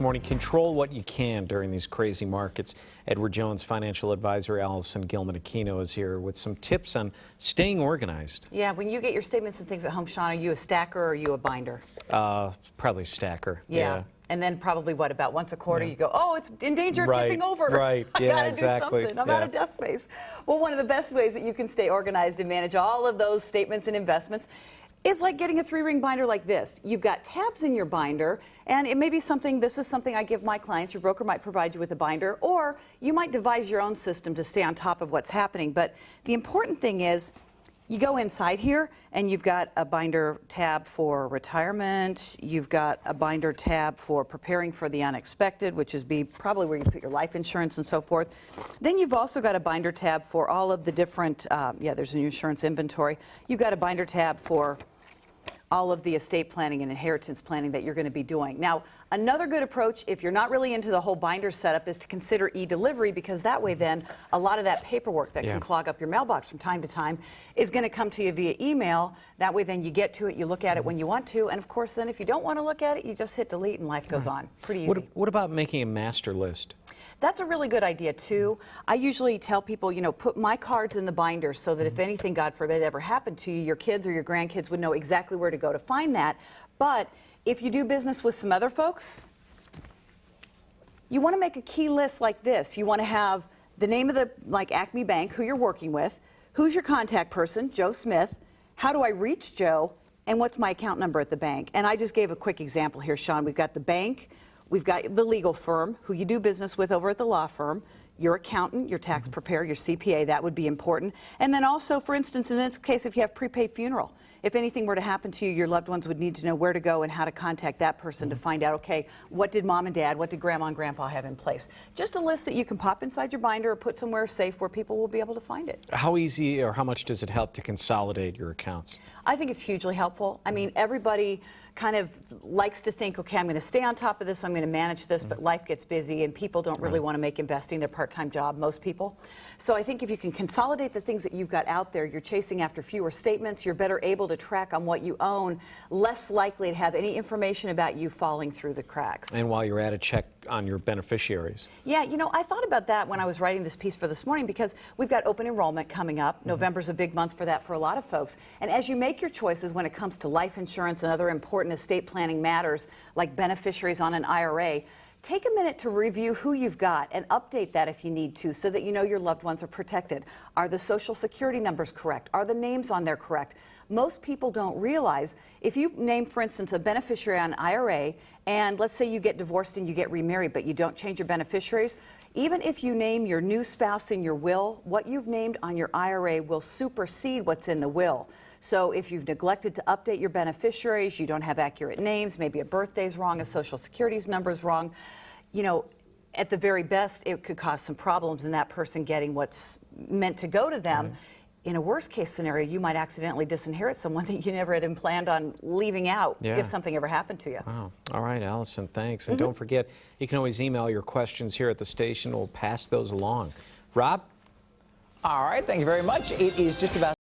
morning. Control what you can during these crazy markets. Edward Jones, financial advisor Allison Gilman-Aquino is here with some tips on staying organized. Yeah, when you get your statements and things at home, Sean, are you a stacker or are you a binder? Probably stacker. Yeah. And then probably, what, about once a quarter you go, oh, it's in danger of Right, tipping over. right. I Yeah, gotta exactly. do something. I'm out of desk space. Well, one of the best ways that you can stay organized and manage all of those statements and investments is like getting a 3-ring binder like this. You've got tabs in your binder, and it may be something, this is something I give my clients. Your broker might provide you with a binder, or you might devise your own system to stay on top of what's happening. But the important thing is, you go inside here and you've got a binder tab for retirement, you've got a binder tab for preparing for the unexpected, which is probably where you put your life insurance and so forth. Then you've also got a binder tab for all of the different, there's an insurance inventory. You've got a binder tab for all of the estate planning and inheritance planning that you're going to be doing. Now, another good approach, if you're not really into the whole binder setup, is to consider e-delivery, because that way then a lot of that paperwork that can clog up your mailbox from time to time is going to come to you via email. That way then you get to it, you look at it when you want to, and of course then if you don't want to look at it, you just hit delete and life goes on. Pretty easy. What about making a master list? That's a really good idea too. I usually tell people, put my cards in the binder so that if anything, God forbid, ever happened to you, your kids or your grandkids would know exactly where to go to find that. But if you do business with some other folks, you want to make a key list like this. You want to have the name of the, like Acme Bank, who you're working with, who's your contact person, Joe Smith, how do I reach Joe, and what's my account number at the bank. And I just gave a quick example here, Sean. We've got the bank, we've got the legal firm, who you do business with over at the law firm, your accountant, your tax preparer, your CPA, that would be important. And then also, for instance, in this case, if you have prepaid funeral, if anything were to happen to you, your loved ones would need to know where to go and how to contact that person to find out, okay, what did mom and dad, what did grandma and grandpa have in place? Just a list that you can pop inside your binder or put somewhere safe where people will be able to find it. How easy or how much does it help to consolidate your accounts? I think it's hugely helpful. I mean, everybody kind of likes to think, okay, I'm going to stay on top of this, I'm going to manage this, but life gets busy and people don't really want to make investing their part-time job, most people. So I think if you can consolidate the things that you've got out there, you're chasing after fewer statements, you're better able to track on what you own, less likely to have any information about you falling through the cracks. And while you're at it, check on your beneficiaries. Yeah, I thought about that when I was writing this piece for this morning, because we've got open enrollment coming up. November's a big month for that for a lot of folks. And as you make your choices when it comes to life insurance and other important estate planning matters like beneficiaries on an IRA, take a minute to review who you've got and update that if you need to, so that you know your loved ones are protected. Are the Social Security numbers correct? Are the names on there correct? Most people don't realize if you name, for instance, a beneficiary on an IRA, and let's say you get divorced and you get remarried, but you don't change your beneficiaries, even if you name your new spouse in your will, what you've named on your IRA will supersede what's in the will. So if you've neglected to update your beneficiaries, you don't have accurate names, maybe a birthday's wrong, a Social Security's number's wrong, at the very best, it could cause some problems in that person getting what's meant to go to them. In a worst case scenario, you might accidentally disinherit someone that you never had planned on leaving out if something ever happened to you. Wow. All right, Allison, thanks. And don't forget, you can always email your questions here at the station. We'll pass those along. Rob? All right, thank you very much. It is just about